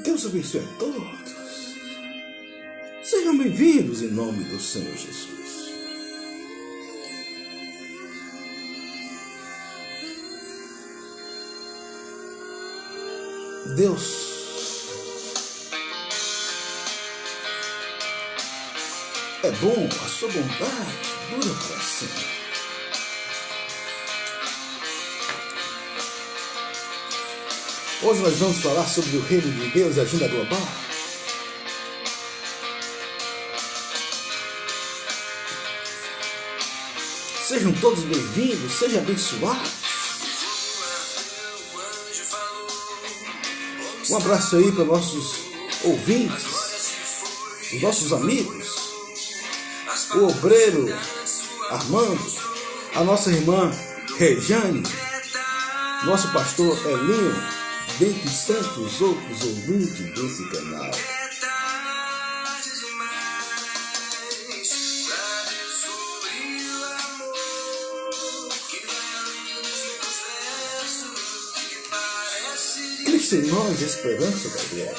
Deus abençoe a todos. Sejam bem-vindos em nome do Senhor Jesus. Deus é bom, a sua bondade dura para sempre. Hoje nós vamos falar sobre o reino de Deus e a agenda global. Sejam todos bem-vindos, sejam abençoados. Um abraço aí para nossos ouvintes, os nossos amigos, o obreiro Armando, a nossa irmã Rejane, nosso pastor Elinho, dentre tantos outros ouvintes desse canal. Cristo em nós, a esperança da glória.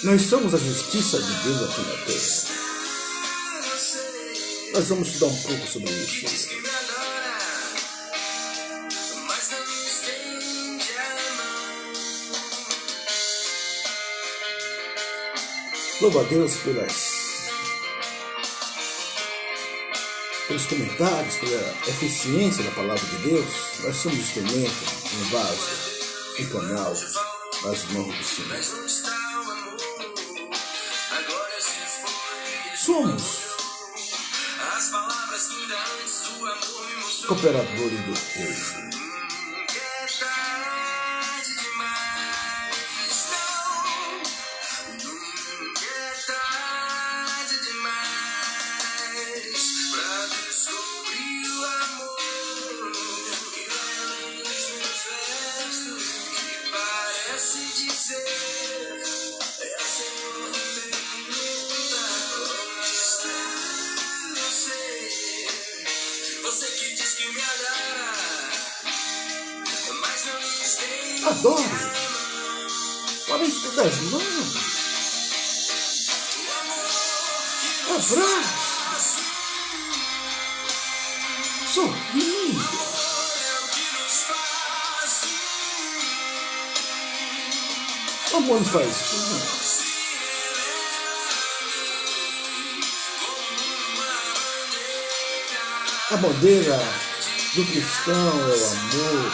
Nós somos a justiça de Deus aqui na terra. Nós vamos estudar um pouco sobre isso. Louvo a Deus pelos comentários, pela eficiência da palavra de Deus. Nós somos instrumento, um vaso, um canal das mãos do Senhor. Somos cooperadores do reino. Adoro. Podem estender as mãos. Abraço. Sorrindo. O amor não faz isso. A bandeira do cristão é o amor.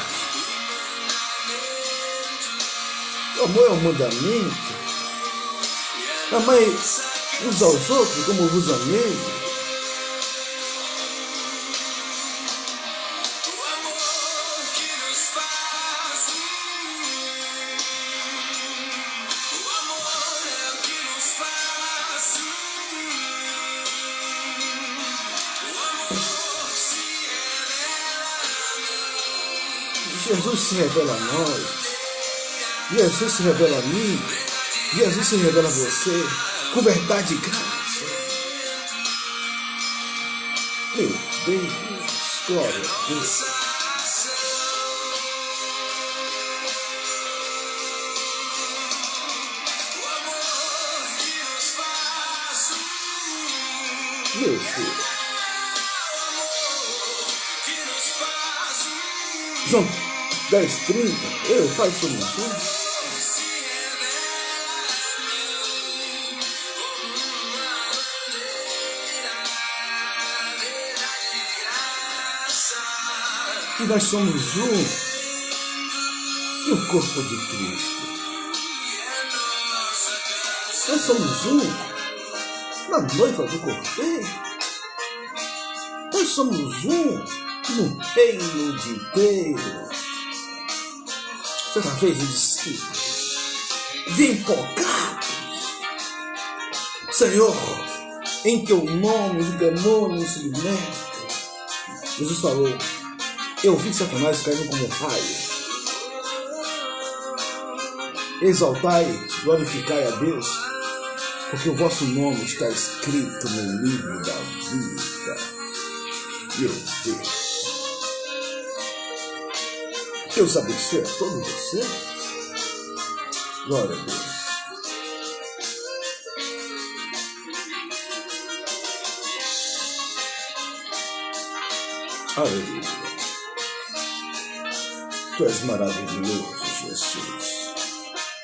O amor é um mandamento. Amai uns aos outros como vos amei. Jesus se revela a nós. Jesus se revela a mim, Jesus se revela a você, com verdade e graça. Meu Deus, glória a Deus. Meu Deus. João 10:30, eu, Pai, somos um. E nós somos um no corpo de Cristo. Nós somos um na noiva do Cordeiro. Nós somos um no reino de Deus. Certa vez os discípulos vêm empolgados. Senhor, em teu nome os demônios se libertam. Jesus falou: eu vi Satanás caindo como um raio. Exaltai, glorificai a Deus, porque o vosso nome está escrito no livro da vida. Meu Deus. Deus abençoe a todos vocês. Glória a Deus. Aleluia. Tu és maravilhoso, Jesus.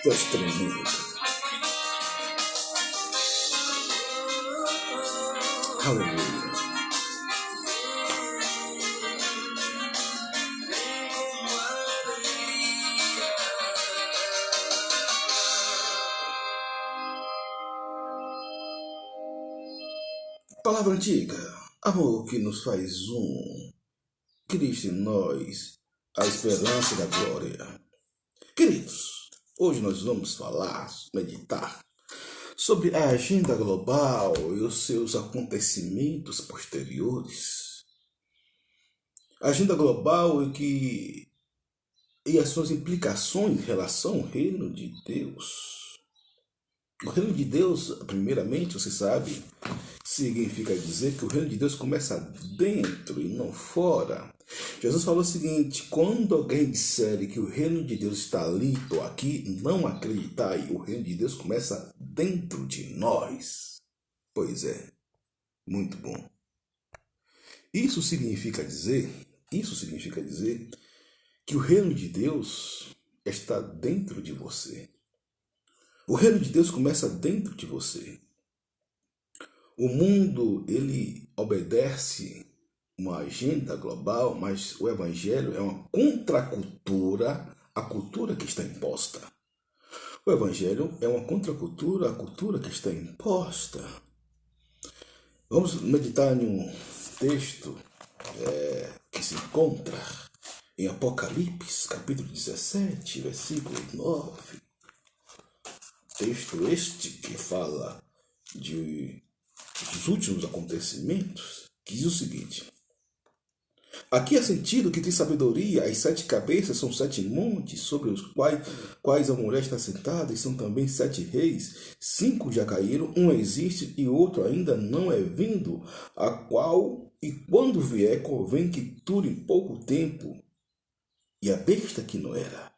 Tu és tremendo. Aleluia. Palavra antiga, amor que nos faz um, Cristo em nós, a esperança da glória. Queridos, hoje nós vamos meditar sobre a agenda global e os seus acontecimentos posteriores. A agenda global e as suas implicações em relação ao reino de Deus. O reino de Deus, primeiramente, você sabe, significa dizer que o reino de Deus começa dentro e não fora. Jesus falou o seguinte: quando alguém disser que o reino de Deus está ali ou aqui, não acreditai, o reino de Deus começa dentro de nós. Pois é, muito bom. Isso significa dizer que o reino de Deus está dentro de você. O reino de Deus começa dentro de você. O mundo, ele obedece uma agenda global, mas o evangelho é uma contracultura à cultura que está imposta. O evangelho é uma contracultura à cultura que está imposta. Vamos meditar em um texto que se encontra em Apocalipse, capítulo 17, versículo 9. Texto este que fala dos últimos acontecimentos, que diz o seguinte: aqui é sentido que tem sabedoria, as 7 cabeças são 7 montes, sobre os quais a mulher está sentada, e são também 7 reis, 5 já caíram, um existe e outro ainda não é vindo, a qual, e quando vier, convém que dure pouco tempo. E a besta que não era,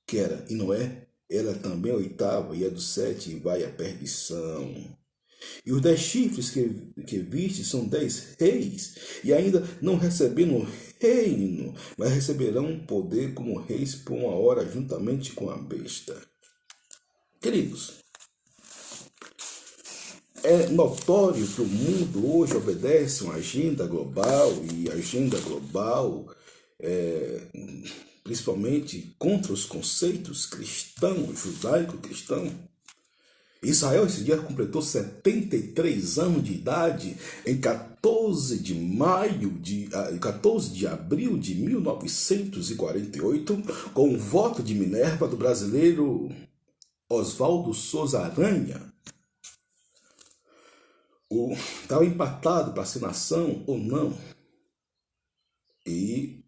que era e não é, ela também é a 8ª, e a do 7 vai à perdição. E os 10 chifres que viste são 10 reis, e ainda não receberam reino, mas receberão poder como reis por uma hora, juntamente com a besta. Queridos, é notório que o mundo hoje obedece uma agenda global, e a agenda global principalmente contra os conceitos cristãos, judaico-cristão. Israel esse dia completou 73 anos de idade em 14 de abril de 1948, com o voto de Minerva do brasileiro Oswaldo Souza Aranha. Estava empatado para ser nação ou não. E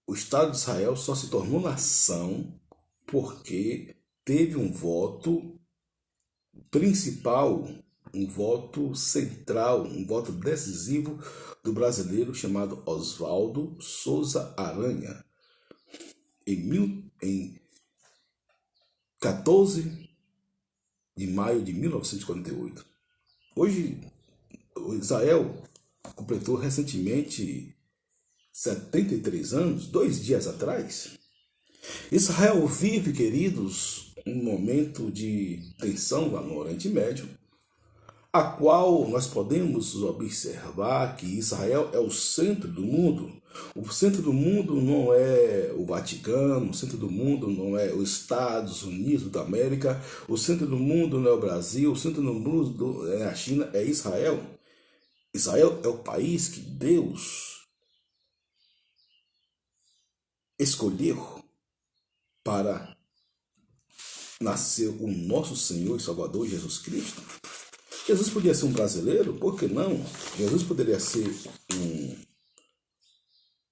o Estado de Israel só se tornou nação porque teve um voto principal, um voto central, um voto decisivo do brasileiro chamado Oswaldo Souza Aranha, em 14 de maio de 1948. Hoje, Israel completou recentemente 73 anos, 2 dias atrás. Israel vive, queridos, um momento de tensão lá no Oriente Médio, a qual nós podemos observar que Israel é o centro do mundo. O centro do mundo não é o Vaticano, o centro do mundo não é os Estados Unidos da América, o centro do mundo não é o Brasil, o centro do mundo é a China, é Israel. Israel é o país que Deus escolheu para nascer o nosso Senhor e Salvador Jesus Cristo. Jesus podia ser um brasileiro, por que não? Jesus poderia ser um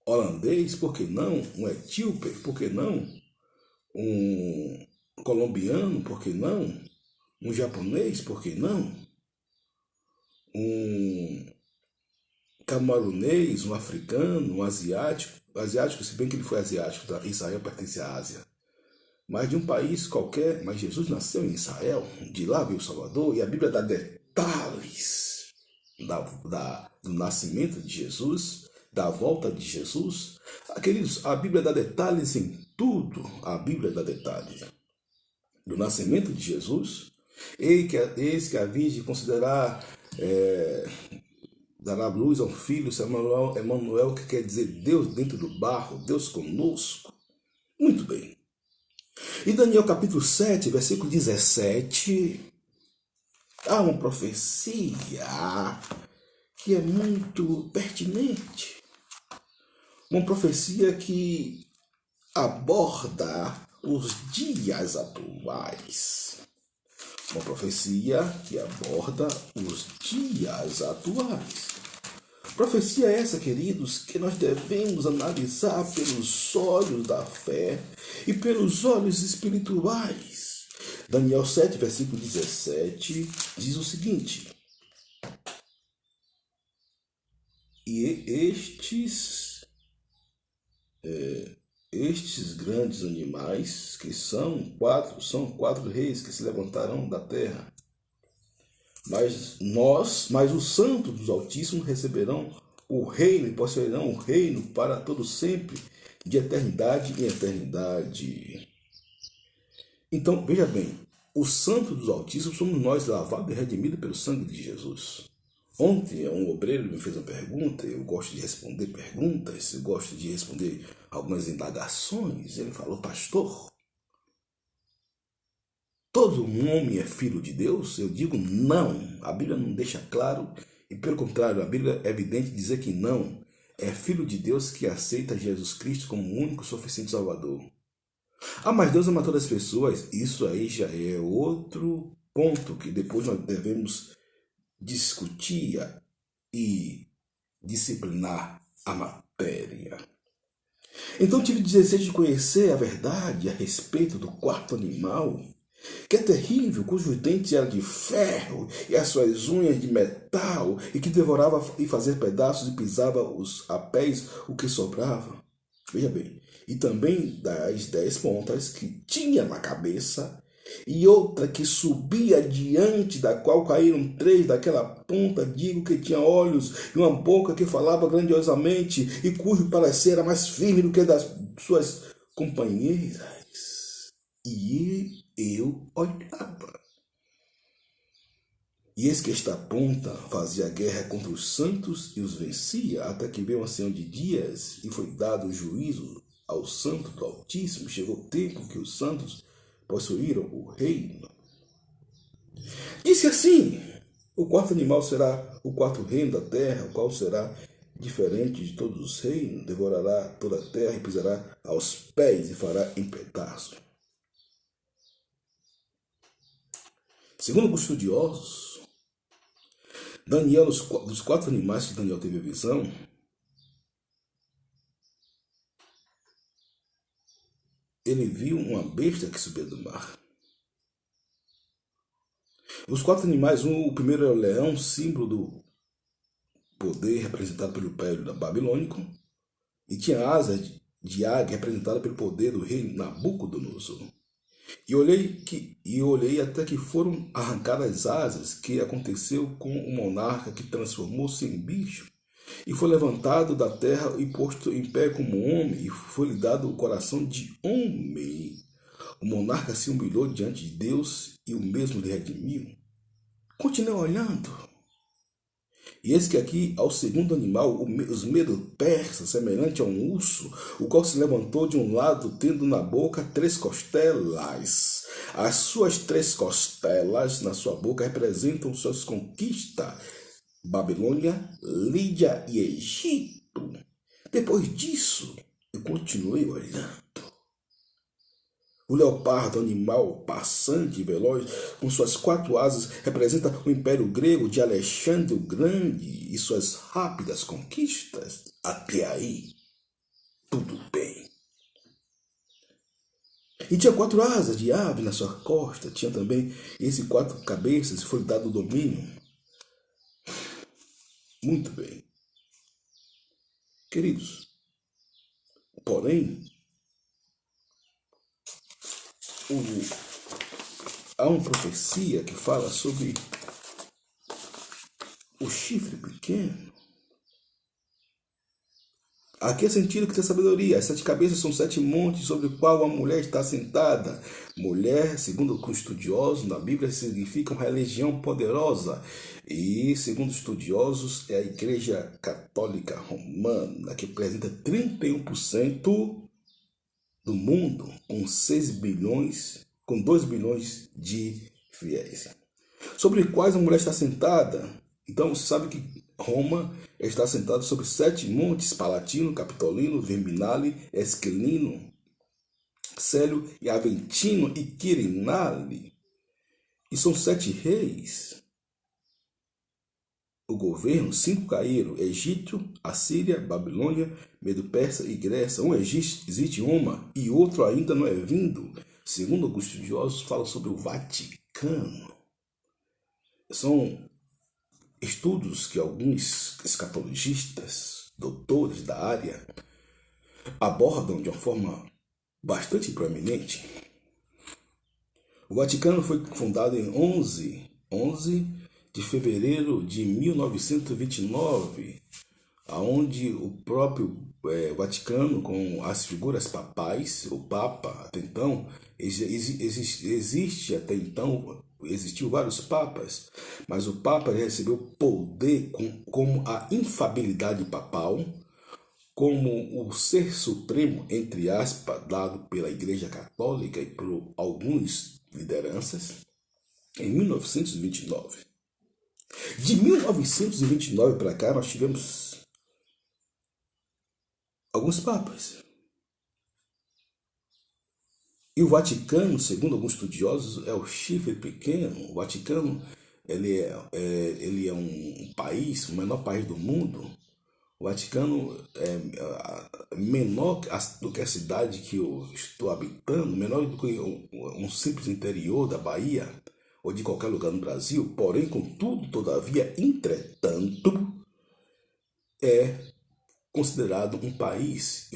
holandês, por que não? Um etíope, por que não? Um colombiano, por que não? Um japonês, por que não? Um camarunês, um africano, um asiático, se bem que ele foi asiático, tá? Israel pertence à Ásia, mas de um país qualquer, mas Jesus nasceu em Israel, de lá veio o Salvador, e a Bíblia dá detalhes do nascimento de Jesus, da volta de Jesus? Queridos, a Bíblia dá detalhes em tudo. A Bíblia dá detalhes do nascimento de Jesus. Eis que a Virgem considerar, dará luz a um filho, Emanuel, que quer dizer Deus dentro do barro, Deus conosco. Muito bem. Em Daniel capítulo 7, versículo 17, há uma profecia que é muito pertinente. Uma profecia que aborda os dias atuais. Uma profecia que aborda os dias atuais. Profecia essa, queridos, que nós devemos analisar pelos olhos da fé e pelos olhos espirituais. Daniel 7, versículo 17, diz o seguinte: e estes grandes animais, que são quatro reis que se levantarão da terra, mas os santos dos Altíssimos receberão o reino e possuirão o reino para todo sempre, de eternidade em eternidade. Então, veja bem, os santos dos Altíssimos somos nós, lavados e redimidos pelo sangue de Jesus. Ontem, um obreiro me fez uma pergunta, eu gosto de responder perguntas, eu gosto de responder algumas indagações. Ele falou: pastor, todo homem é filho de Deus? Eu digo não. A Bíblia não deixa claro, e pelo contrário, a Bíblia é evidente dizer que não. É filho de Deus que aceita Jesus Cristo como o único suficiente Salvador. Ah, mas Deus ama todas as pessoas. Isso aí já é outro ponto que depois nós devemos discutir e disciplinar a matéria. Então tive desejo de conhecer a verdade a respeito do quarto animal, que é terrível, cujos dentes eram de ferro e as suas unhas de metal, e que devorava e fazia pedaços e pisava a pés o que sobrava. Veja bem, e também das 10 pontas que tinha na cabeça, e outra que subia diante da qual caíram 3 daquela ponta, digo que tinha olhos e uma boca que falava grandiosamente, e cujo parecer era mais firme do que das suas companheiras. E eu olhava. E eis que esta ponta fazia guerra contra os santos e os vencia, até que veio o ancião de dias e foi dado o juízo ao santo do Altíssimo. Chegou o tempo que os santos possuíram o reino. Disse assim: o quarto animal será o quarto reino da terra, o qual será diferente de todos os reinos, devorará toda a terra e pisará aos pés e fará em pedaços. Segundo os estudiosos, Daniel, dos 4 animais que Daniel teve a visão, ele viu uma besta que subia do mar. Os 4 animais, o primeiro é o leão, símbolo do poder representado pelo Império Babilônico, e tinha asas de águia representada pelo poder do rei Nabucodonosor. E olhei até que foram arrancadas as asas, que aconteceu com o monarca que transformou-se em bicho, e foi levantado da terra e posto em pé como homem, e foi-lhe dado o coração de homem. O monarca se humilhou diante de Deus, e o mesmo lhe redimiu. Continuei olhando. E eis que aqui, ao segundo animal, os medos persas, semelhante a um urso, o qual se levantou de um lado, tendo na boca 3 costelas. As suas 3 costelas na sua boca representam suas conquistas: Babilônia, Lídia e Egito. Depois disso, eu continuei olhando. O leopardo, animal passante e veloz, com suas 4 asas, representa o Império Grego de Alexandre o Grande e suas rápidas conquistas. Até aí, tudo bem. E tinha 4 asas de ave na sua costa, tinha também 4 cabeças, e foi dado o domínio. Muito bem. Queridos, porém, há uma profecia que fala sobre o chifre pequeno. Aqui é sentido que tem sabedoria. As 7 cabeças são 7 montes sobre o qual a mulher está sentada. Mulher, segundo os estudiosos, na Bíblia significa uma religião poderosa. E, segundo estudiosos, é a Igreja Católica Romana, que representa 31% do mundo, com 6 bilhões, com 2 bilhões de fiéis. Sobre quais a mulher está sentada. Então, você sabe que Roma está sentada sobre 7 montes: Palatino, Capitolino, Verminale, Esquilino, Célio e Aventino e Quirinale. E são 7 reis. O governo, 5 caíram: Egito, Assíria, Babilônia, Medo-Persa e Grécia. Um existe em Roma e outro ainda não é vindo. Segundo alguns estudiosos, fala sobre o Vaticano. São estudos que alguns escatologistas, doutores da área, abordam de uma forma bastante proeminente. O Vaticano foi fundado em 11 de fevereiro de 1929, onde o próprio Vaticano, com as figuras papais, o Papa, até então, existiu vários papas, mas o Papa recebeu poder como a infabilidade papal, como o ser supremo, entre aspas, dado pela Igreja Católica e por algumas lideranças, em 1929. De 1929 para cá, nós tivemos alguns papas. E o Vaticano, segundo alguns estudiosos, é o chifre pequeno. O Vaticano ele é um país, o menor país do mundo. O Vaticano é menor do que a cidade que eu estou habitando, menor do que um simples interior da Bahia ou de qualquer lugar no Brasil. Porém, contudo, todavia, entretanto, é considerado um país,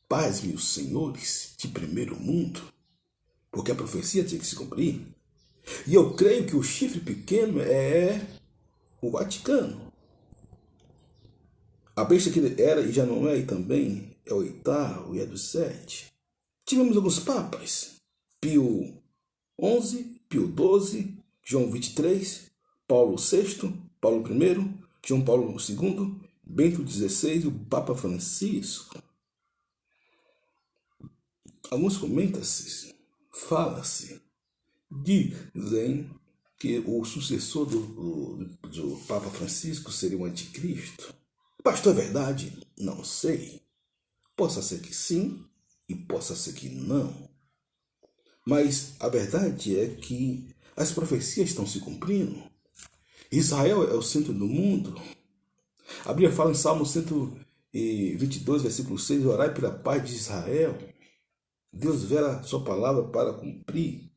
pasme os senhores, de primeiro mundo, porque a profecia tinha que se cumprir. E eu creio que o chifre pequeno é o Vaticano. A besta que era e já não é, e também é o oitavo e é do 7. Tivemos alguns papas: Pio XI, Pio XII, João XXIII, Paulo VI, Paulo I, João Paulo II, Bento XVI e o Papa Francisco. Alguns comentam-se, fala-se, dizem que o sucessor do Papa Francisco seria o anticristo. Pastor, é verdade? Não sei. Possa ser que sim e possa ser que não. Mas a verdade é que as profecias estão se cumprindo. Israel é o centro do mundo. A Bíblia fala em Salmo 122, versículo 6, orai pela paz de Israel. Deus vela sua palavra para cumprir.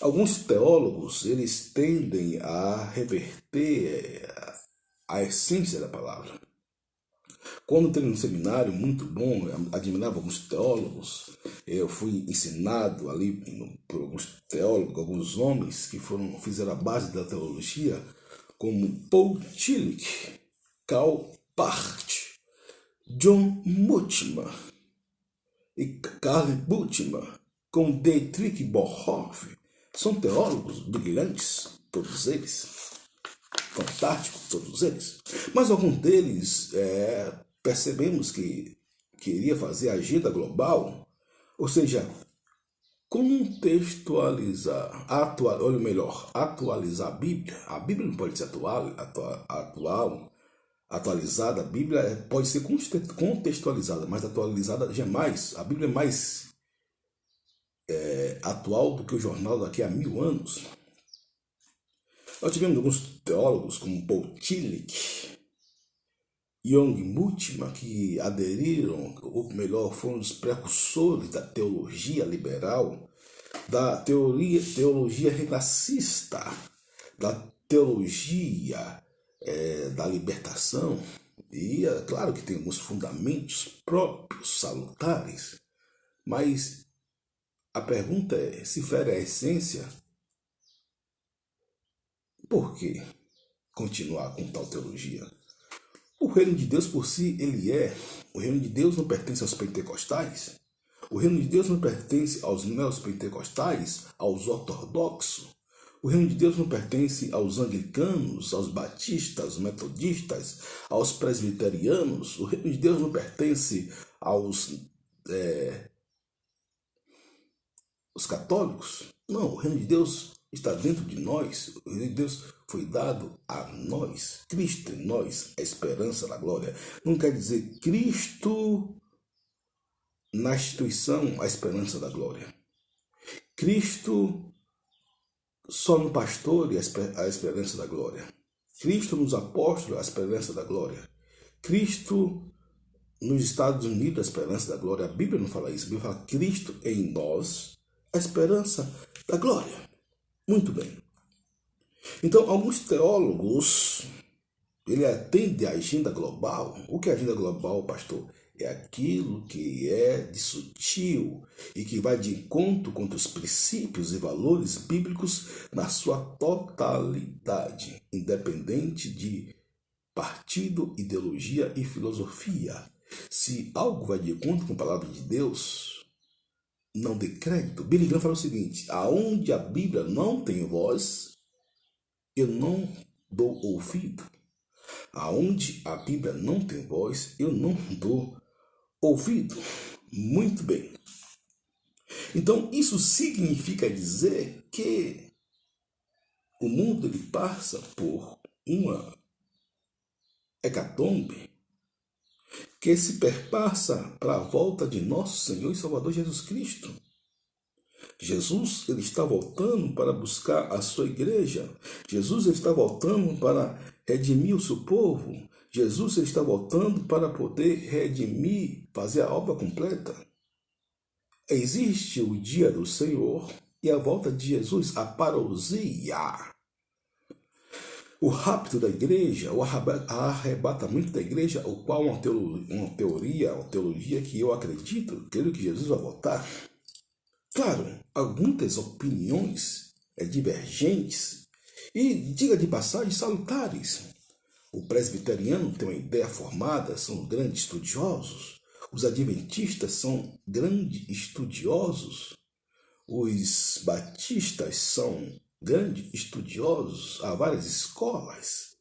Alguns teólogos, eles tendem a reverter a essência da palavra. Quando eu tenho um seminário muito bom, eu admirava alguns teólogos, eu fui ensinado ali por alguns teólogos, alguns homens que fizeram a base da teologia, como Paul Tillich, Karl Barth, John Mutima e Karl Buttmann, com Dietrich Bonhoeffer. São teólogos brilhantes, todos eles, fantásticos, todos eles. Mas algum deles percebemos que queria fazer a agenda global, ou seja, contextualizar, atualizar a Bíblia. A Bíblia não pode ser atualizada, a Bíblia pode ser contextualizada, mas atualizada jamais. A Bíblia é mais atual do que o jornal daqui a 1000 anos. Nós tivemos alguns teólogos como Paul Tillich, Jung Mutima, que aderiram, ou melhor, foram os precursores da teologia liberal, da teologia renascista, da teologia da libertação. E é claro que tem alguns fundamentos próprios, salutares, mas a pergunta é, se fere a essência, por que continuar com tal teologia? O reino de Deus por si, ele é. O reino de Deus não pertence aos pentecostais. O reino de Deus não pertence aos neopentecostais, aos ortodoxos. O reino de Deus não pertence aos anglicanos, aos batistas, aos metodistas, aos presbiterianos. O reino de Deus não pertence aos os católicos. Não, o reino de Deus está dentro de nós. O reino de Deus foi dado a nós. Cristo em nós, a esperança da glória. Não quer dizer Cristo na instituição, a esperança da glória. Cristo só no pastor e a esperança da glória. Cristo nos apóstolos, a esperança da glória. Cristo nos Estados Unidos, a esperança da glória. A Bíblia não fala isso. A Bíblia fala Cristo em nós, a esperança da glória. Muito bem. Então, alguns teólogos, ele atende à agenda global. O que é a agenda global, pastor? É aquilo que é de sutil e que vai de encontro com os princípios e valores bíblicos na sua totalidade, independente de partido, ideologia e filosofia. Se algo vai de encontro com a palavra de Deus, não dê crédito. Billy Graham fala o seguinte: aonde a Bíblia não tem voz, eu não dou ouvido. Aonde a Bíblia não tem voz, eu não dou ouvido. Muito bem. Então, isso significa dizer que o mundo ele passa por uma hecatombe que se perpassa para a volta de nosso Senhor e Salvador Jesus Cristo. Jesus ele está voltando para buscar a sua igreja. Jesus ele está voltando para redimir o seu povo. Jesus ele está voltando para poder redimir, fazer a obra completa. Existe o dia do Senhor e a volta de Jesus, a parousia. O rapto da igreja, o arrebatamento da igreja, o qual é uma teologia que eu acredito, creio que Jesus vai voltar. Claro, algumas opiniões divergentes e, diga de passagem, salutares. O presbiteriano tem uma ideia formada, são grandes estudiosos. Os adventistas são grandes estudiosos. Os batistas são grandes estudiosos. Há várias escolas.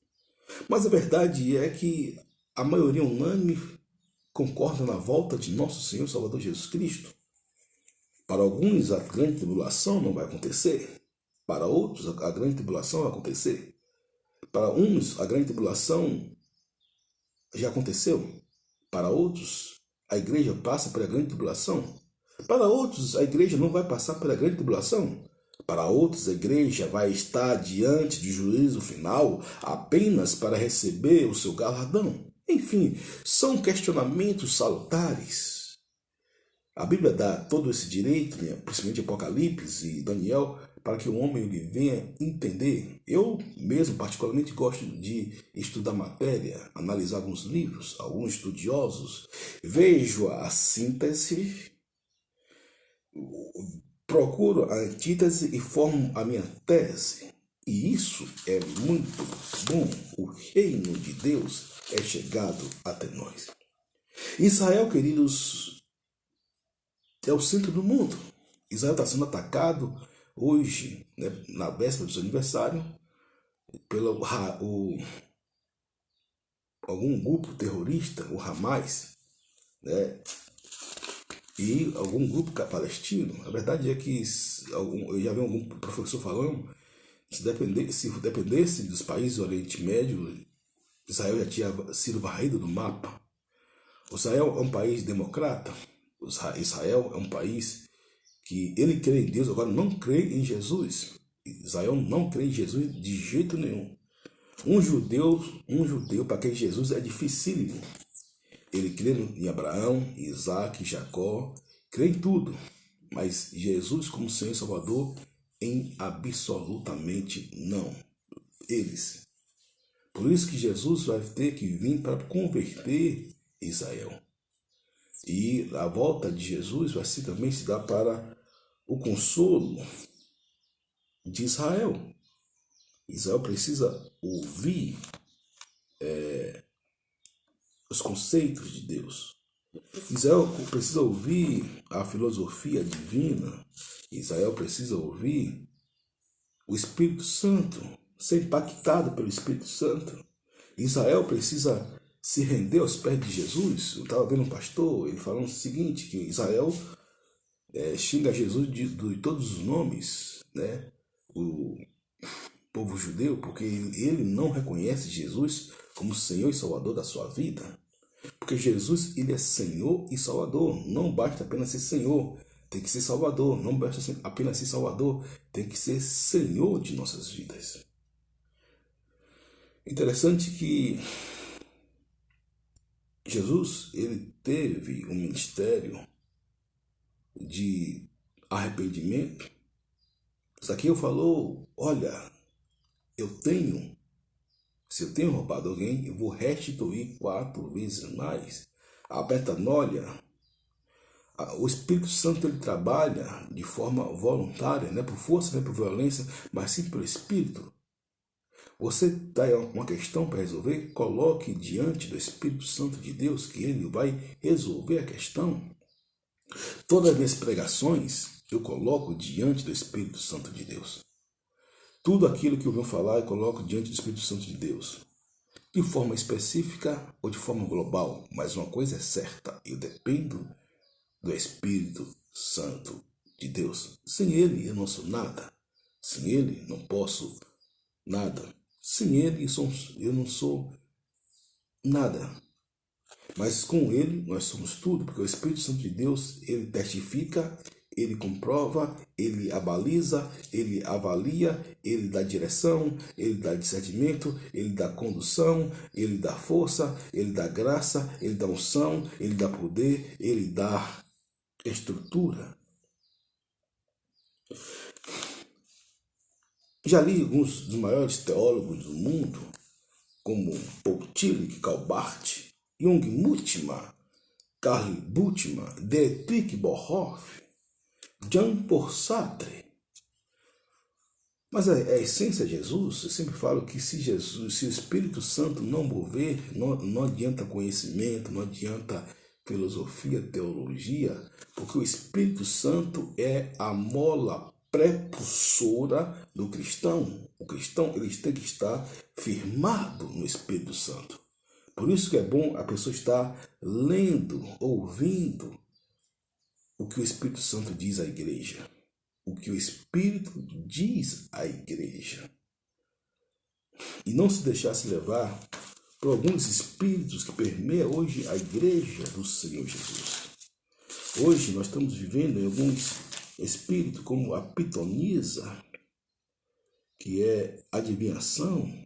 Mas a verdade é que a maioria unânime concorda na volta de nosso Senhor e Salvador Jesus Cristo. Para alguns, a grande tribulação não vai acontecer. Para outros, a grande tribulação vai acontecer. Para uns, a grande tribulação já aconteceu. Para outros, a igreja passa pela grande tribulação. Para outros, a igreja não vai passar pela grande tribulação. Para outros, a igreja vai estar diante do juízo final apenas para receber o seu galardão. Enfim, são questionamentos salutares. A Bíblia dá todo esse direito, principalmente Apocalipse e Daniel, para que o homem venha entender. Eu mesmo, particularmente, gosto de estudar matéria, analisar alguns livros, alguns estudiosos, vejo a síntese, procuro a antítese e formo a minha tese. E isso é muito bom. O reino de Deus é chegado até nós. Israel, queridos, é o centro do mundo. Israel está sendo atacado hoje, né, na véspera do seu aniversário, pelo algum grupo terrorista, o Hamas, né, e algum grupo palestino. A verdade é que eu já vi algum professor falando que se dependesse dos países do Oriente Médio, Israel já tinha sido varrido do mapa. Israel é um país democrata. Israel é um país que ele crê em Deus, agora não crê em Jesus. Israel não crê em Jesus de jeito nenhum. Um judeu para quem Jesus é dificílimo. Ele crê em Abraão, Isaac, Jacó, crê em tudo. Mas Jesus como Senhor e Salvador, em absolutamente não. Eles. Por isso que Jesus vai ter que vir para converter Israel. E a volta de Jesus vai também se dar para o consolo de Israel. Israel precisa ouvir os conceitos de Deus. Israel precisa ouvir a filosofia divina. Israel precisa ouvir o Espírito Santo, ser impactado pelo Espírito Santo. Israel precisa se render aos pés de Jesus. Eu estava vendo um pastor, ele falando o seguinte, que Israel xinga Jesus de todos os nomes, né? O povo judeu, porque ele não reconhece Jesus como Senhor e Salvador da sua vida. Porque Jesus, ele é Senhor e Salvador. Não basta apenas ser Senhor, tem que ser Salvador. Não basta apenas ser Salvador, tem que ser Senhor de nossas vidas. Interessante que Jesus, ele teve um ministério de arrependimento. Zaqueu falou, olha, se eu tenho roubado alguém, eu vou restituir 4 vezes mais. A metanoia, o Espírito Santo, ele trabalha de forma voluntária, não é por força, não é por violência, mas sim pelo Espírito. Você tem uma questão para resolver, coloque diante do Espírito Santo de Deus, que ele vai resolver a questão. Todas as minhas pregações eu coloco diante do Espírito Santo de Deus. Tudo aquilo que eu venho falar eu coloco diante do Espírito Santo de Deus. De forma específica ou de forma global. Mas uma coisa é certa, eu dependo do Espírito Santo de Deus. Sem ele eu não sou nada. Sem ele não posso nada. Sem ele eu não sou nada. Mas com ele nós somos tudo, porque o Espírito Santo de Deus, ele testifica, ele comprova, ele abaliza, ele avalia, ele dá direção, ele dá discernimento, ele dá condução, ele dá força, ele dá graça, ele dá unção, ele dá poder, ele dá estrutura. Já li alguns dos maiores teólogos do mundo, como Paul Tillich, Karl Barth, Jung Mutima, Karl Buttmann, Dietrich Bonhoeffer, Jean-Paul Sartre. Mas a essência é Jesus. Eu sempre falo que se o Espírito Santo não mover, não adianta conhecimento, não adianta filosofia, teologia, porque o Espírito Santo é a mola prepulsora do cristão. O cristão, ele tem que estar firmado no Espírito Santo. Por isso que é bom a pessoa estar lendo, ouvindo o que o Espírito Santo diz à igreja. O que o Espírito diz à igreja. E não se deixar se levar por alguns espíritos que permeiam hoje a igreja do Senhor Jesus. Hoje nós estamos vivendo em alguns espíritos como a pitonisa, que é adivinhação,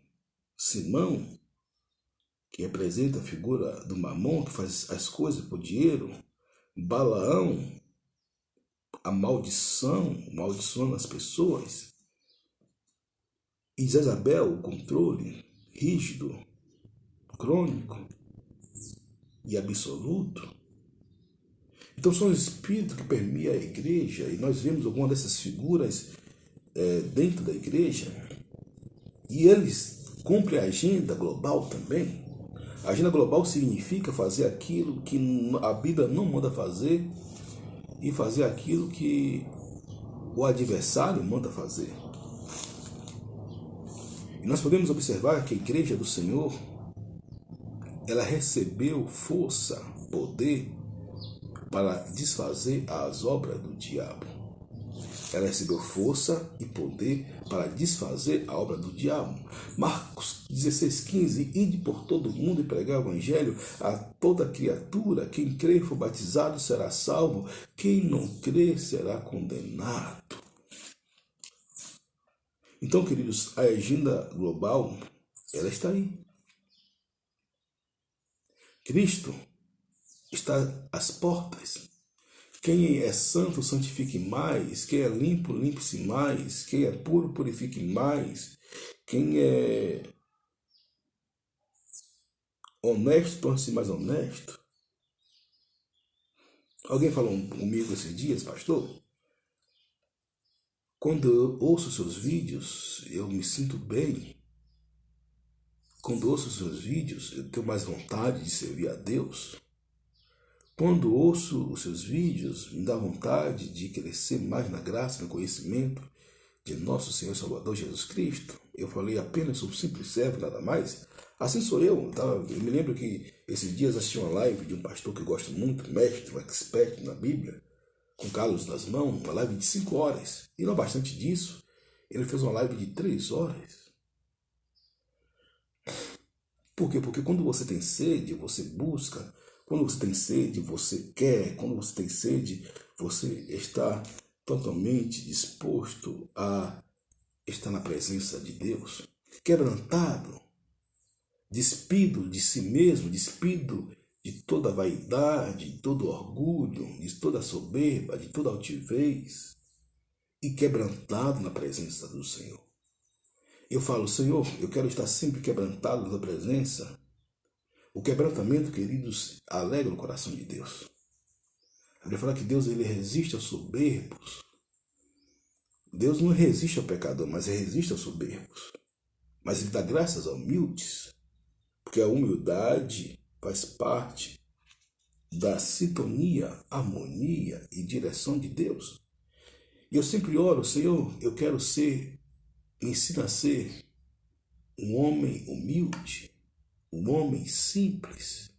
Simão, que representa a figura do Mamon, que faz as coisas por dinheiro, Balaão, a maldição nas pessoas, e Jezabel, o controle rígido, crônico e absoluto. Então são os espíritos que permeiam a igreja, e nós vemos algumas dessas figuras dentro da igreja, e eles cumprem a agenda global também. A agenda global significa fazer aquilo que a Bíblia não manda fazer e fazer aquilo que o adversário manda fazer. E nós podemos observar que a igreja do Senhor, ela recebeu força, poder para desfazer as obras do diabo. Ela recebeu força e poder para desfazer a obra do diabo. Marcos 16,15, ide por todo o mundo e pregar o evangelho a toda criatura. Quem crer e for batizado será salvo. Quem não crer será condenado. Então, queridos, a agenda global, ela está aí. Cristo está às portas. Quem é santo, santifique mais. Quem é limpo, limpe-se mais. Quem é puro, purifique mais. Quem é honesto, torne-se mais honesto. Alguém falou comigo esses dias, pastor? Quando eu ouço seus vídeos, eu me sinto bem. Quando ouço os seus vídeos, eu tenho mais vontade de servir a Deus. Quando ouço os seus vídeos, me dá vontade de crescer mais na graça e no conhecimento de nosso Senhor e Salvador Jesus Cristo. Eu falei apenas sou um simples servo, nada mais. Assim sou eu. Eu me lembro que esses dias assisti uma live de um pastor que eu gosto muito, mestre, um expert na Bíblia, com Carlos das Mãos, uma live de 5 horas. E não bastante disso, ele fez uma live de 3 horas. Por quê? Porque quando você tem sede, você busca. Quando você tem sede, você quer. Quando você tem sede, você está totalmente disposto a estar na presença de Deus. Quebrantado, despido de si mesmo, despido de toda vaidade, de todo orgulho, de toda soberba, de toda altivez. E quebrantado na presença do Senhor. Eu falo, Senhor, eu quero estar sempre quebrantado na presença. O quebrantamento, queridos, alegra o coração de Deus. A Bíblia fala que Deus ele resiste aos soberbos. Deus não resiste ao pecador, mas resiste aos soberbos. Mas ele dá graças aos humildes, porque a humildade faz parte da sintonia, harmonia e direção de Deus. E eu sempre oro, Senhor, eu quero ser, me ensina a ser um homem humilde, um homem simples.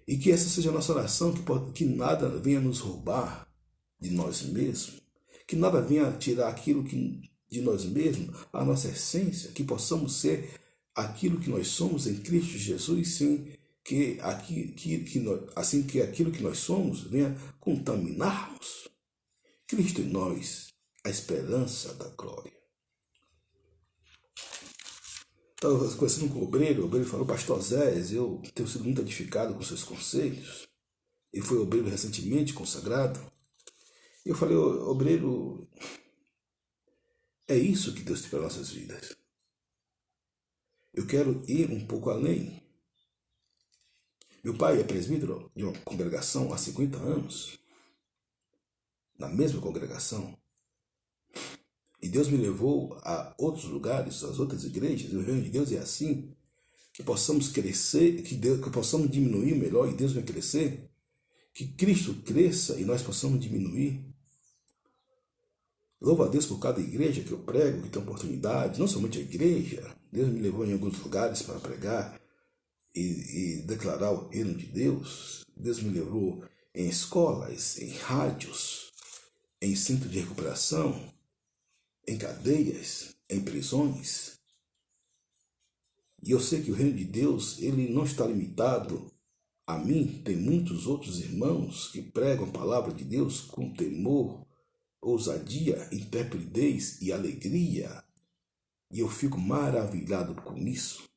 E que essa seja a nossa oração, que nada venha nos roubar de nós mesmos, que nada venha tirar aquilo de nós mesmos, a nossa essência, que possamos ser aquilo que nós somos em Cristo Jesus, sem que aquilo que nós somos venha contaminar-nos. Cristo em nós, a esperança da glória. Estava conversando com o obreiro falou, pastor Zés, eu tenho sido muito edificado com seus conselhos. Ele foi obreiro recentemente consagrado. E eu falei, obreiro, é isso que Deus tem para nossas vidas. Eu quero ir um pouco além. Meu pai é presbítero de uma congregação há 50 anos, na mesma congregação. E Deus me levou a outros lugares, às outras igrejas. O reino de Deus é assim, que possamos crescer, que possamos diminuir melhor e Deus vai crescer. Que Cristo cresça e nós possamos diminuir. Louvo a Deus por cada igreja que eu prego, que tem oportunidade, não somente a igreja. Deus me levou em alguns lugares para pregar e declarar o reino de Deus. Deus me levou em escolas, em rádios, em centros de recuperação, em cadeias, em prisões. E eu sei que o reino de Deus, ele não está limitado a mim. Tem muitos outros irmãos que pregam a palavra de Deus com temor, ousadia, intrepidez e alegria. E eu fico maravilhado com isso.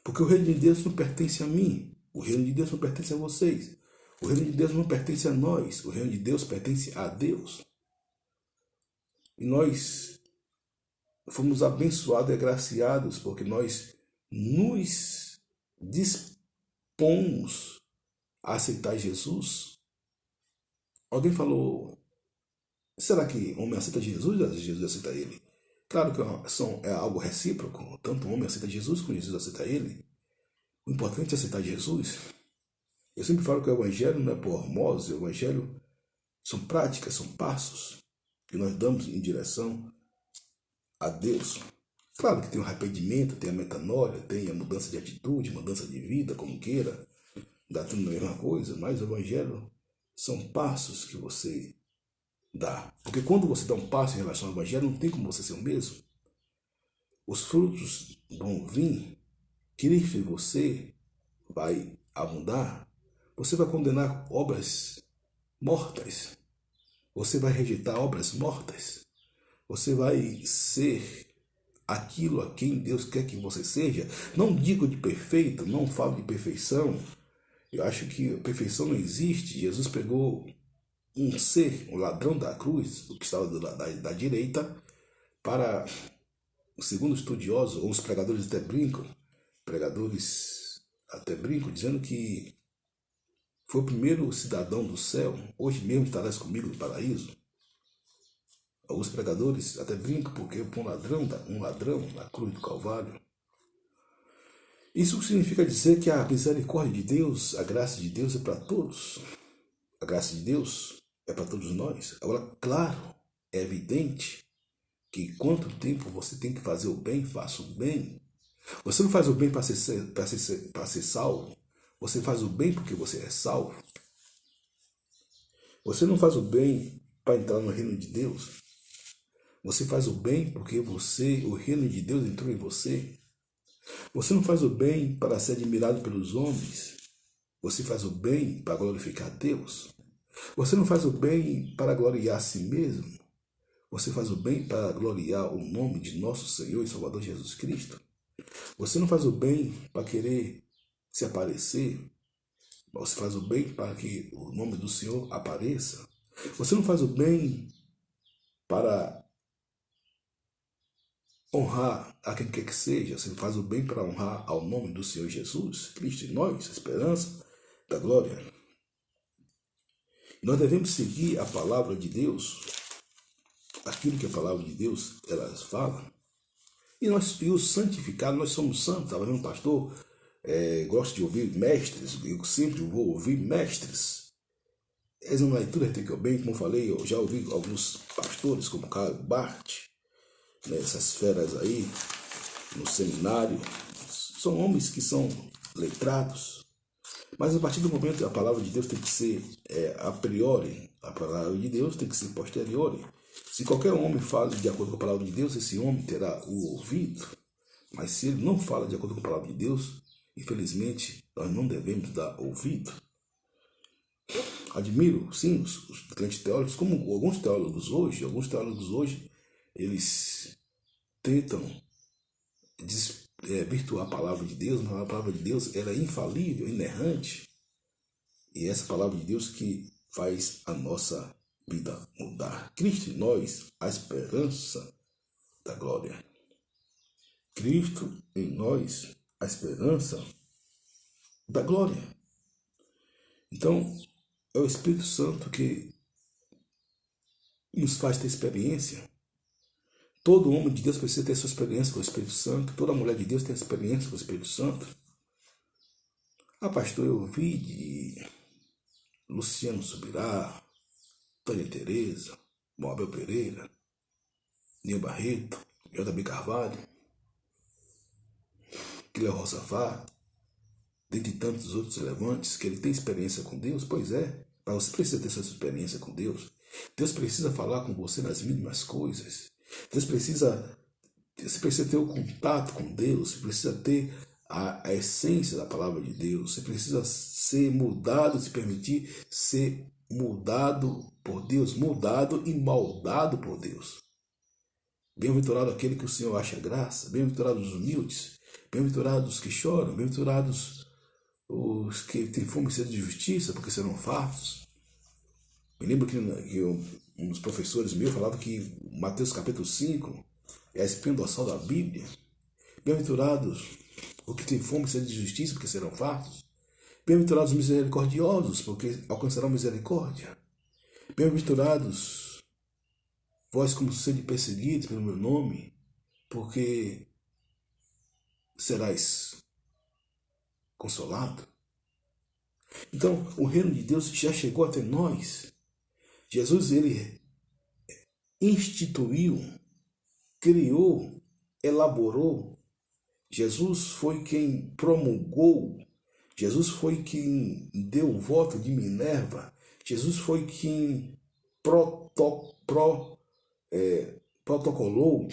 Porque o reino de Deus não pertence a mim. O reino de Deus não pertence a vocês. O reino de Deus não pertence a nós. O reino de Deus pertence a Deus. E nós fomos abençoados e agraciados porque nós nos dispomos a aceitar Jesus. Alguém falou, será que o homem aceita Jesus ou Jesus aceita ele? Claro que é algo recíproco, tanto o homem aceita Jesus como Jesus aceita ele. O importante é aceitar Jesus. Eu sempre falo que o evangelho não é por osmose, o evangelho são práticas, são passos que nós damos em direção a Deus. Claro que tem o arrependimento, tem a metanoia, tem a mudança de atitude, mudança de vida, como queira, dá tudo a mesma coisa, mas o evangelho são passos que você dá. Porque quando você dá um passo em relação ao evangelho, não tem como você ser o mesmo. Os frutos vão vir, Cristo em você vai abundar, você vai condenar obras mortas, você vai rejeitar obras mortas, você vai ser aquilo a quem Deus quer que você seja. Não digo de perfeito, não falo de perfeição. Eu acho que a perfeição não existe. Jesus pegou um ser, um ladrão da cruz, o que estava da direita, para, segundo estudiosos, ou os pregadores até brincam, dizendo que foi o primeiro cidadão do céu, hoje mesmo estarás comigo no paraíso. Alguns pregadores até brincam porque um ladrão na cruz do Calvário, Isso significa dizer que a misericórdia de Deus, a graça de Deus é para todos. A graça de Deus é para todos nós. Agora, claro, é evidente que quanto tempo você tem que fazer o bem, faça o bem. Você não faz o bem para ser salvo. Você faz o bem porque você é salvo. Você não faz o bem para entrar no reino de Deus. Você faz o bem porque o reino de Deus entrou em você. Você não faz o bem para ser admirado pelos homens. Você faz o bem para glorificar Deus. Você não faz o bem para gloriar a si mesmo. Você faz o bem para gloriar o nome de nosso Senhor e Salvador Jesus Cristo. Você não faz o bem para querer se aparecer. Você faz o bem para que o nome do Senhor apareça. Você não faz o bem para honrar a quem quer que seja. Você faz o bem para honrar ao nome do Senhor Jesus Cristo em nós, a esperança da glória. Nós devemos seguir a palavra de Deus, aquilo que a palavra de Deus ela fala. E os santificados, nós somos santos. Estava vendo um pastor, gosto de ouvir mestres, eu sempre vou ouvir mestres. Essa é uma leitura que eu bem, como eu falei, eu já ouvi alguns pastores, como Karl Barth, né, essas feras aí, no seminário. São homens que são letrados. Mas a partir do momento que a palavra de Deus tem que ser a priori, a palavra de Deus tem que ser posteriori. Se qualquer homem fala de acordo com a palavra de Deus, esse homem terá o ouvido. Mas se ele não fala de acordo com a palavra de Deus, infelizmente, nós não devemos dar ouvido. Admiro, sim, os grandes teólogos, como alguns teólogos hoje, eles tentam desvirtuar a palavra de Deus, mas a palavra de Deus ela é infalível, inerrante. E essa palavra de Deus que faz a nossa vida mudar. Cristo em nós, a esperança da glória. Cristo em nós, a esperança da glória. Então, é o Espírito Santo que nos faz ter experiência. Todo homem de Deus precisa ter sua experiência com o Espírito Santo. Toda mulher de Deus tem experiência com o Espírito Santo. Ah, pastor, eu ouvi de Luciano Subirá, Tânia Tereza, Moabel Pereira, Nil Barreto, J.B. Carvalho, Cleo Rossafá, dentre tantos outros relevantes, que ele tem experiência com Deus. Pois é, mas você precisa ter sua experiência com Deus. Deus precisa falar com você nas mínimas coisas. Você precisa ter o contato com Deus. Você precisa ter a essência da palavra de Deus. Você precisa ser mudado, se permitir ser mudado por Deus, mudado e moldado por Deus. Bem-aventurado aquele que o Senhor acha graça, bem-aventurados os humildes, bem-aventurados os que choram, bem-aventurados os que têm fome e sede de justiça, porque serão fartos. Me lembro que um dos professores meus falava que Mateus capítulo 5 é a espinha dorsal da Bíblia. Bem-aventurados os que têm fome e sede de justiça, porque serão fartos. Bem-aventurados os misericordiosos, porque alcançarão misericórdia. Bem-aventurados vós como sede perseguidos pelo meu nome, porque serás consolado. Então, o reino de Deus já chegou até nós. Jesus, ele instituiu, criou, elaborou. Jesus foi quem promulgou. Jesus foi quem deu o voto de Minerva. Jesus foi quem protocolou,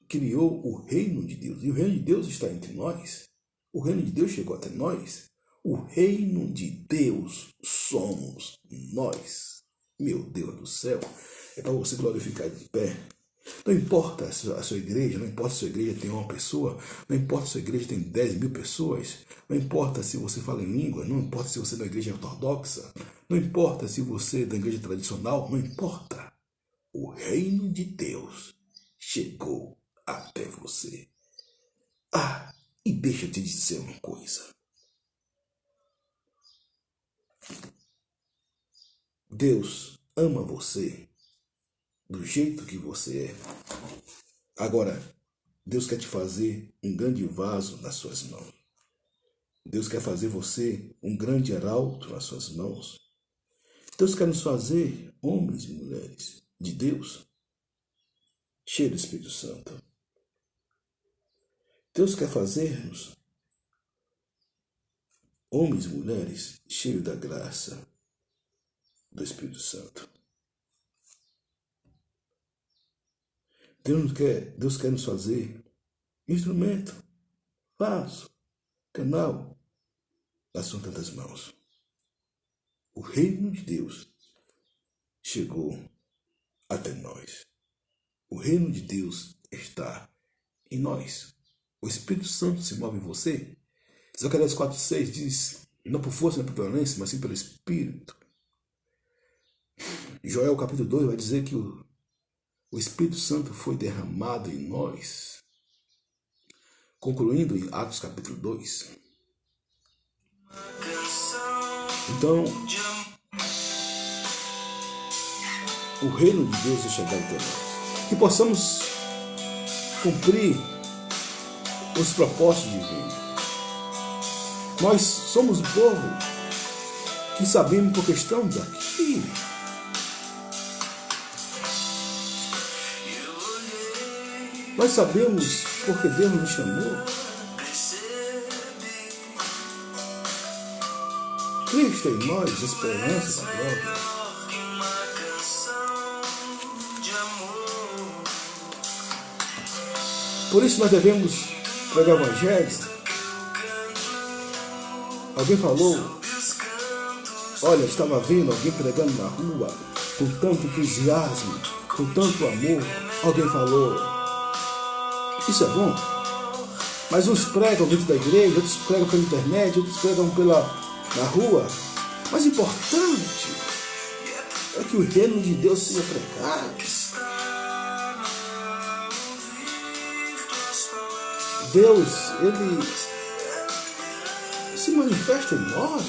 criou o reino de Deus. E o reino de Deus está entre nós. O reino de Deus chegou até nós. O reino de Deus somos nós. Meu Deus do céu, é para você glorificar de pé. Não importa a sua igreja, não importa se a sua igreja tem uma pessoa, não importa se a sua igreja tem 10.000 pessoas, não importa se você fala em língua, não importa se você é da igreja ortodoxa, não importa se você é da igreja tradicional, não importa. O reino de Deus chegou até você. Ah, e deixa eu te dizer uma coisa. Deus ama você do jeito que você é. Agora, Deus quer te fazer um grande vaso nas suas mãos. Deus quer fazer você um grande arauto nas suas mãos. Deus quer nos fazer homens e mulheres de Deus, cheios do Espírito Santo. Deus quer fazer-nos homens e mulheres cheios da graça do Espírito Santo. Deus quer nos fazer instrumento, vaso, canal das suas tantas mãos. O reino de Deus chegou até nós. O reino de Deus está em nós. O Espírito Santo se move em você. Zacarias 4,6 diz, não por força nem por violência, mas sim pelo Espírito. Joel capítulo 2 vai dizer que o Espírito Santo foi derramado em nós. Concluindo em Atos capítulo 2. Então, o reino de Deus é chegado até nós. Que possamos cumprir os propósitos divinos. Nós somos o povo que sabemos porque estamos aqui. Nós sabemos porque Deus nos chamou. Cristo em nós, esperança da glória. Por isso nós devemos pregar o Evangelho. Alguém falou, olha, estava vendo alguém pregando na rua com tanto entusiasmo, com tanto amor. Alguém falou, isso é bom, mas uns pregam dentro da igreja, outros pregam pela internet, outros pregam na rua. Mas o importante é que o reino de Deus seja pregado. Deus, Ele se manifesta em nós.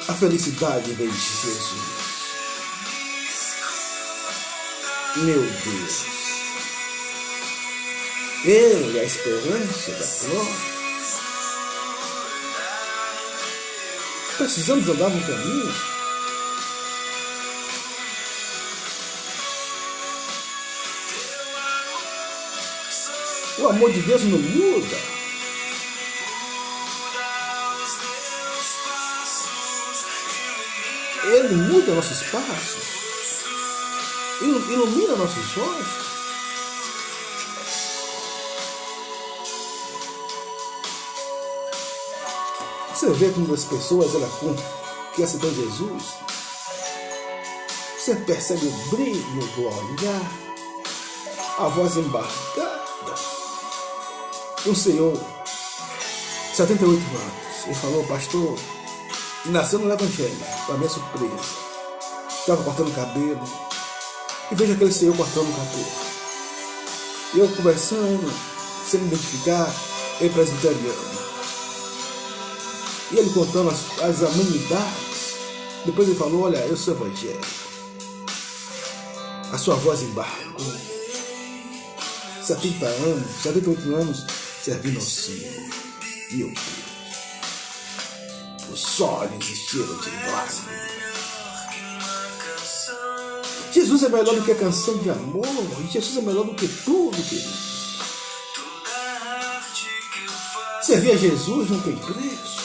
A felicidade vem de Jesus. Meu Deus. Ele é a esperança da glória. Precisamos andar no caminho. O amor de Deus não muda. Ele muda nossos passos. Ilumina nossos olhos. Você vê como as pessoas que aceitam Jesus, você percebe o brilho do olhar, a voz embarcada. Um senhor, 78 anos, ele falou, pastor, nasceu no Evangelho, para minha surpresa. Estava cortando cabelo, e vejo aquele senhor cortando o cabelo. E eu conversando, sem me identificar, ele presbiteriano. E ele contando as amenidades. Depois ele falou, olha, eu sou evangélico. A sua voz embarcou. 70 anos, 78 anos, servindo ao Senhor. Meu Deus. Os olhos encheram de lágrimas. Jesus é melhor do que a canção de amor. Jesus é melhor do que tudo, queridos. Servir a Jesus não tem preço.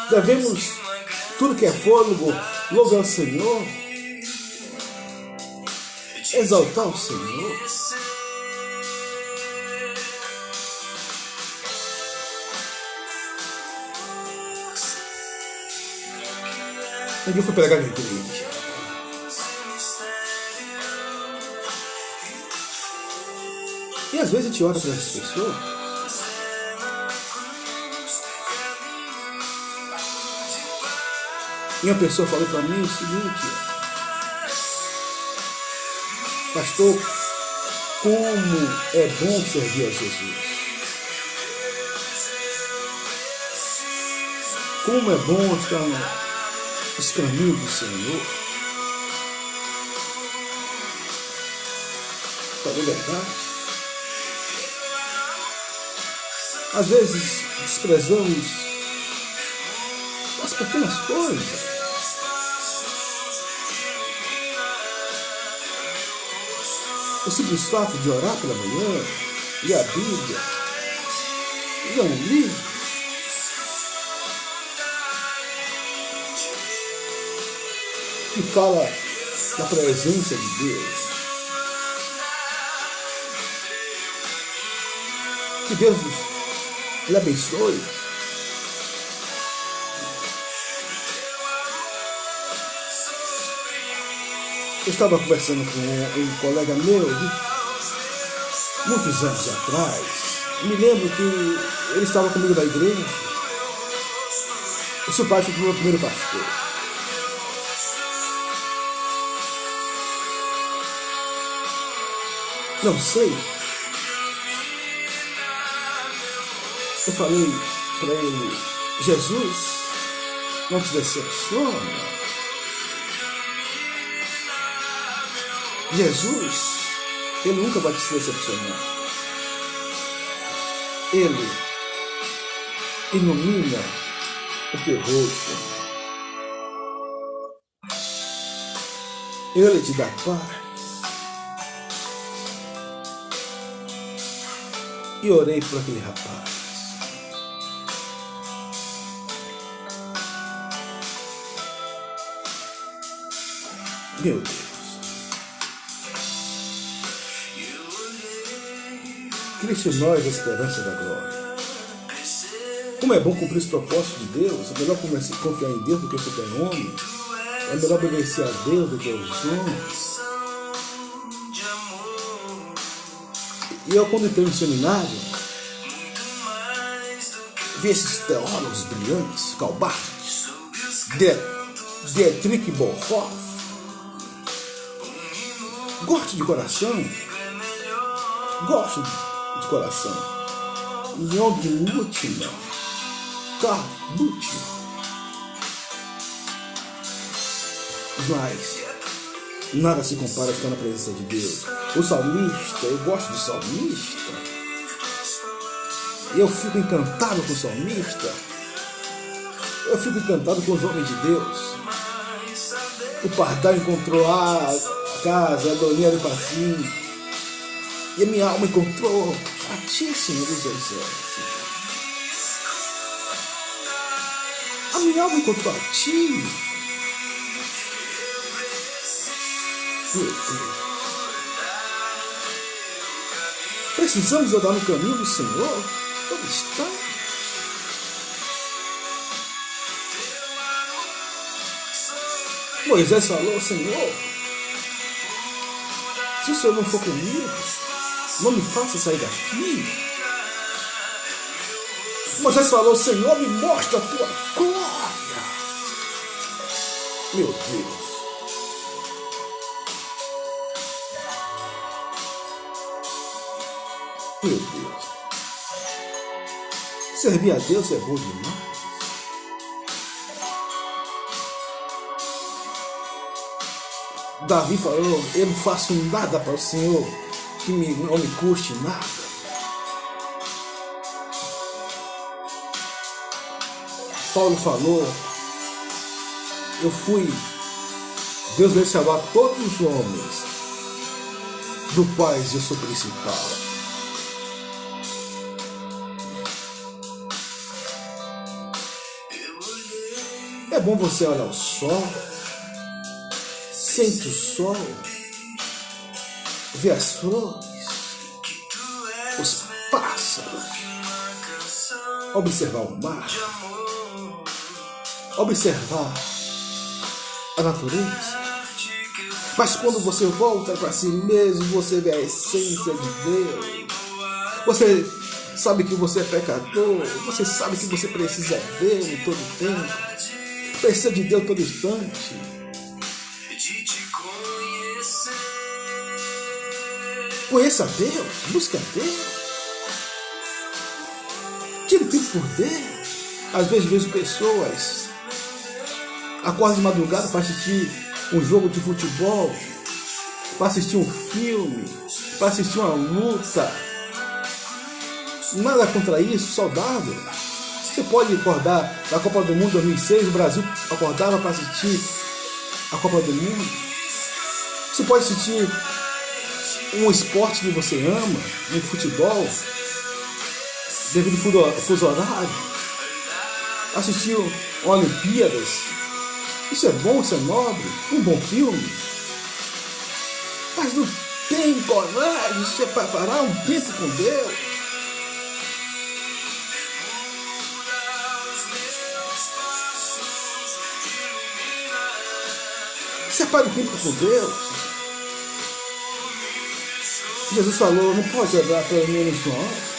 Devemos tudo que é fôlego, louvar ao Senhor, exaltar o Senhor. Um dia eu fui pregar na igreja. E às vezes a gente ora para essas pessoas. E uma pessoa falou para mim o seguinte: pastor, como é bom servir a Jesus. Como é bom estar nos caminhos do Senhor. Falei verdade. Às vezes desprezamos as pequenas coisas. O simples fato de orar pela manhã, ler a Bíblia, ler um livro, que fala da presença de Deus. Que Deus lhe abençoe. Eu estava conversando com um colega meu muitos anos atrás. Me lembro que ele estava comigo na igreja. O seu pai foi o meu primeiro pastor. Não sei. Eu falei para ele: Jesus não te decepciona. Jesus, Ele nunca vai te decepcionar. Ele ilumina o teu rosto. Ele te dá paz. E orei por aquele rapaz. Meu Deus. Cristo em nós, a esperança da glória. Como é bom cumprir os propósitos de Deus. É melhor confiar em Deus do que confiar em homem. É melhor obedecer a Deus do que aos homens. E eu, quando entrei no seminário, vi esses teólogos brilhantes, Calbart, Dietrich Bonhoeffer. Gosto de coração. Jung Lutman, Carl Lutman. Mas nada se compara a ficar na presença de Deus. O salmista, eu gosto do salmista. Eu fico encantado com o salmista. Eu fico encantado com os homens de Deus. O pardal encontrou a casa, a doninha do passinho. E a minha alma encontrou a ti, Senhor dos Exércitos. A minha alma encontrou a ti. Meu Deus. Precisamos andar no caminho do Senhor. Onde está? Moisés falou: Senhor, se o Senhor não for comigo, não me faça sair daqui. Moisés falou: Senhor, me mostra a tua glória. Meu Deus. Meu Deus. Servir a Deus é bom demais. Davi falou: eu não faço nada para o Senhor que não me custe nada. Paulo falou: Deus veio salvar todos os homens, do quais eu sou principal. É bom você olhar o sol, sente o sol, ver as flores, os pássaros, observar o mar, observar a natureza. Mas quando você volta para si mesmo, você vê a essência de Deus. Você sabe que você é pecador, você sabe que você precisa dele todo tempo, precisa de Deus todo instante. Conheça a Deus, busque a Deus, tire tempo por Deus, Às vezes vejo pessoas acordam de madrugada para assistir um jogo de futebol, para assistir um filme, para assistir uma luta. Nada contra isso, saudável. Você pode acordar da Copa do Mundo 2006, o Brasil acordava para assistir a Copa do Mundo. Você pode assistir um esporte que você ama, um futebol, devido ao fuso horário. Assistir Olimpíadas. Isso é bom, isso é nobre, um bom filme. Mas não tem coragem de separar um tempo com Deus. Separe o tempo com Deus. Jesus falou, não pode orar pelo menos uma hora.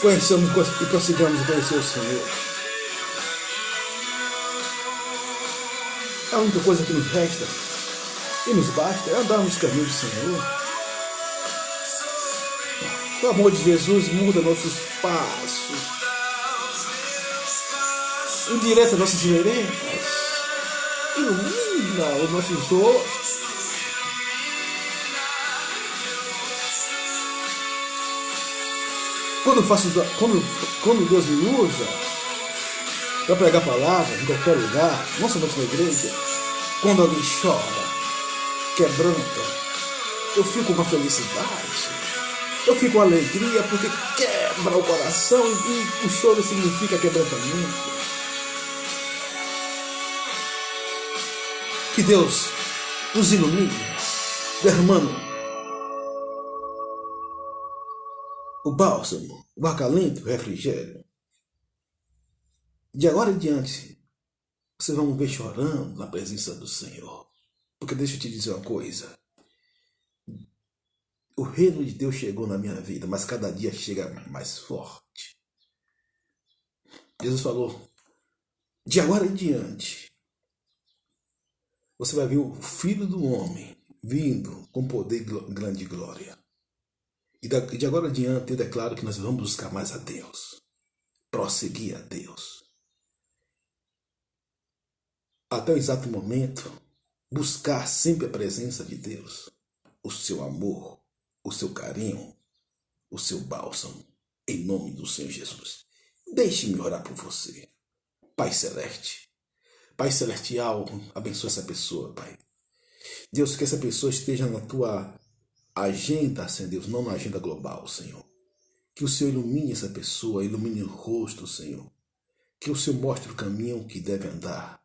Conheçamos e prossigamos a conhecer o Senhor. A única coisa que nos resta e nos basta é andar nos caminhos do Senhor. O amor de Jesus muda nossos passos, endireita nossas veredas, ilumina os nossos rostos. Quando Deus me usa para pregar a palavra em qualquer lugar, não somente na igreja, quando alguém chora, quebranta, eu fico com a felicidade. Eu fico com alegria porque quebra o coração e o choro significa quebrantamento. Que Deus nos ilumine, derramando o bálsamo, o acalento, o refrigério. De agora em diante, vocês vão me ver chorando na presença do Senhor. Porque deixa eu te dizer uma coisa. O reino de Deus chegou na minha vida, mas cada dia chega mais forte. Jesus falou, de agora em diante, você vai ver o Filho do Homem vindo com poder e grande glória. E de agora em diante eu declaro que nós vamos buscar mais a Deus, prosseguir a Deus. Até o exato momento, buscar sempre a presença de Deus, o seu amor, o seu carinho, o seu bálsamo, em nome do Senhor Jesus. Deixe-me orar por você. Pai Celeste, Pai Celestial, abençoa essa pessoa, Pai. Deus, que essa pessoa esteja na tua agenda, Senhor Deus, não na agenda global, Senhor. Que o Senhor ilumine essa pessoa, ilumine o rosto, Senhor. Que o Senhor mostre o caminho que deve andar.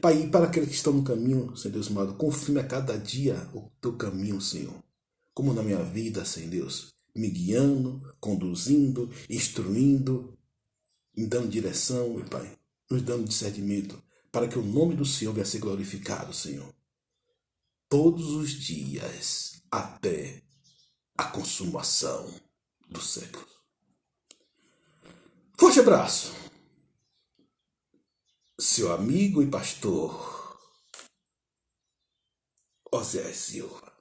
Pai, e para aqueles que estão no caminho, Senhor Deus amado, confirme a cada dia o teu caminho, Senhor. Como na minha vida, Senhor Deus, me guiando, conduzindo, instruindo, me dando direção, meu Pai, nos dando discernimento, para que o nome do Senhor venha a ser glorificado, Senhor. Todos os dias, até a consumação do século. Forte abraço, seu amigo e pastor Osés Silva.